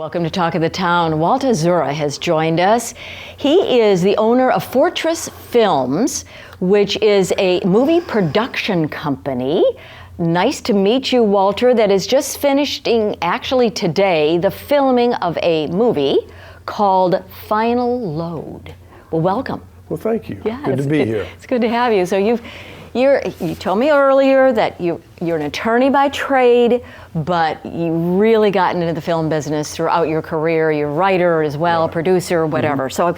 Welcome to Talk of the Town. Walter Czura has joined us. He is the owner of Fortress Films, which is a movie production company. Nice to meet you, Walter, that is just finishing, actually today, the filming of a movie called Final Load. Well, welcome. Well, thank you. Yeah, good to be here. It's good to have you. So you told me earlier that you're an attorney by trade, but you really gotten into the film business throughout your career. You're a writer as well, right. Producer, whatever. So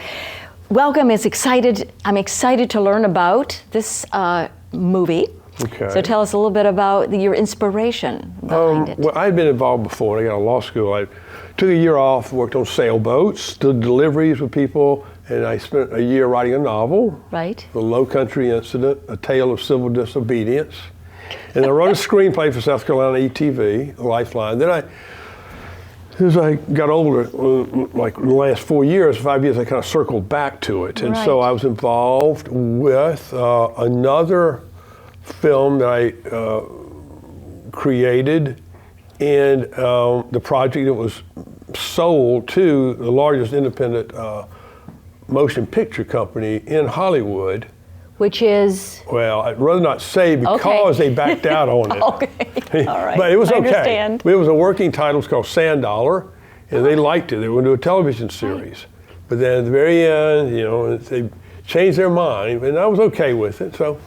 welcome. I'm excited to learn about this movie. Okay. So tell us a little bit about your inspiration behind it. Well, I had been involved before. I got out of law school. I took a year off, worked on sailboats, did deliveries with people, and I spent a year writing a novel. Right. The Lowcountry Incident, A Tale of Civil Disobedience. And I wrote a screenplay for South Carolina ETV, Lifeline. Then as I got older, like in the last 5 years, I kind of circled back to it. And so I was involved with another film that I created, and the project that was sold to the largest independent motion picture company in Hollywood. Which is? Well, I'd rather not say because they backed out on it. Okay, all right. But it was okay. Understand. It was a working title. It's called Sand Dollar, and they liked it. They were going to do a television series. Right. But then at the very end, they changed their mind, and I was okay with it. So.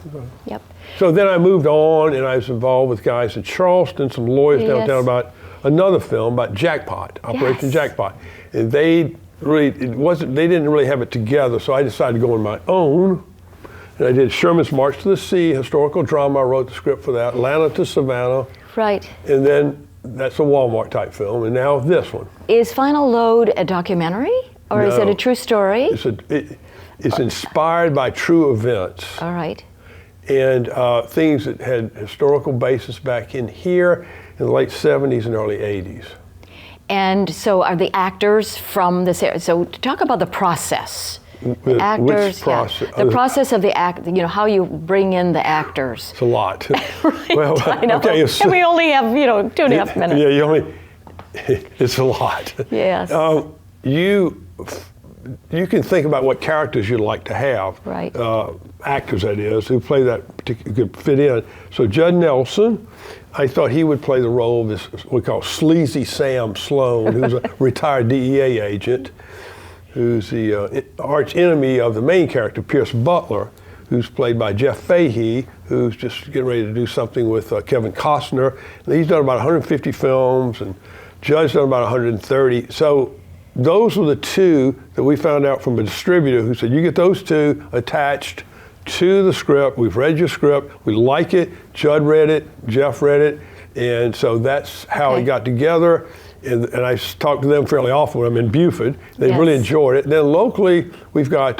Yep. So then I moved on, and I was involved with guys in Charleston, some lawyers downtown about another film about Jackpot, Operation Jackpot. And they didn't really have it together, so I decided to go on my own. And I did Sherman's March to the Sea, historical drama. I wrote the script for that, Atlanta to Savannah. Right. And then that's a Walmart type film, and now this one. Is Final Load a documentary, or is it a true story? It's inspired by true events. All right. And things that had historical basis back in here in the late 70s and early 80s. And so are the actors from this area? So talk about the process. The actors, which process? The process of the act, how you bring in the actors. It's a lot. Right, well, I know. Okay, and we only have, 2.5 minutes. Yeah, it's a lot. Yes. You can think about what characters you'd like to have. Right. Actors, that is, who play that particular, could fit in. So Judd Nelson, I thought he would play the role of this, what we call Sleazy Sam Sloan, who's a retired DEA agent, who's the arch enemy of the main character, Pierce Butler, who's played by Jeff Fahey, who's just getting ready to do something with Kevin Costner. And he's done about 150 films, and Judd's done about 130. So those were the two that we found out from a distributor who said, you get those two attached to the script. We've read your script. We like it. Judd read it. Jeff read it. And so that's how it got together. And I talk to them fairly often when I'm in Beaufort. They really enjoyed it. And then locally, we've got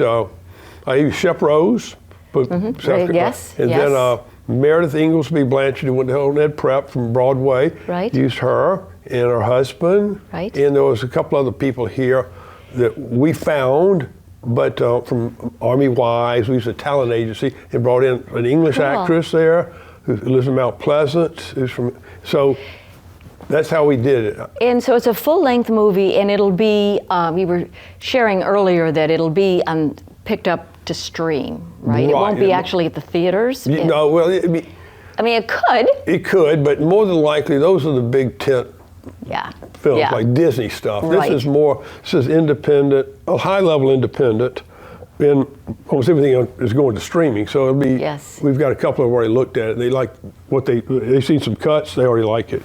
Shep Rose. Yes. And then Meredith Inglesby Blanchard, who went to Hilton Ed Prep from Broadway. Right. Used her and her husband. Right. And there was a couple other people here that we found, but from Army Wise, we used a talent agency, and brought in an English actress there who lives in Mount Pleasant, who's from, so that's how we did it. And so it's a full-length movie, and it'll be, we were sharing earlier that it'll be picked up to stream, right? It won't be actually at the theaters? It could. It could, but more than likely, those are the big tent films, like Disney stuff. Right. This is independent, a high-level independent, and almost everything is going to streaming. So it'll be, we've got a couple of already looked at it. They like what they've seen some cuts, they already like it.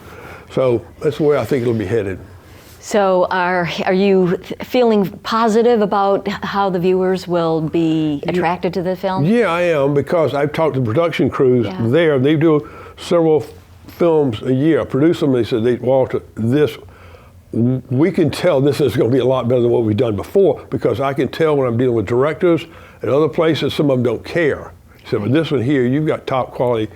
So that's the way I think it'll be headed. So are you feeling positive about how the viewers will be attracted to the film? Yeah, I am, because I've talked to production crews there. They do several films a year. Produce them, they said, Walter, we can tell this is going to be a lot better than what we've done before, because I can tell when I'm dealing with directors at other places, some of them don't care. So, but this one here, you've got top quality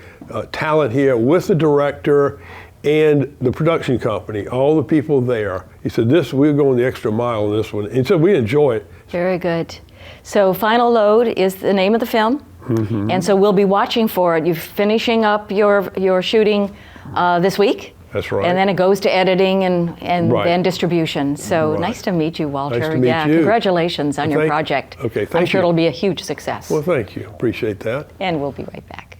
talent here with the director and the production company, all the people there. He said, we're going the extra mile on this one. And so we enjoy it. Very good. So Final Load is the name of the film. And so we'll be watching for it. You're finishing up your shooting this week? That's right. And then it goes to editing and Right. then distribution. So Right. nice to meet you, Walter. Nice to meet yeah, you. congratulations on your project. Okay, I'm thank sure you. it'll be a huge success. Well, thank you. Appreciate that. And we'll be right back.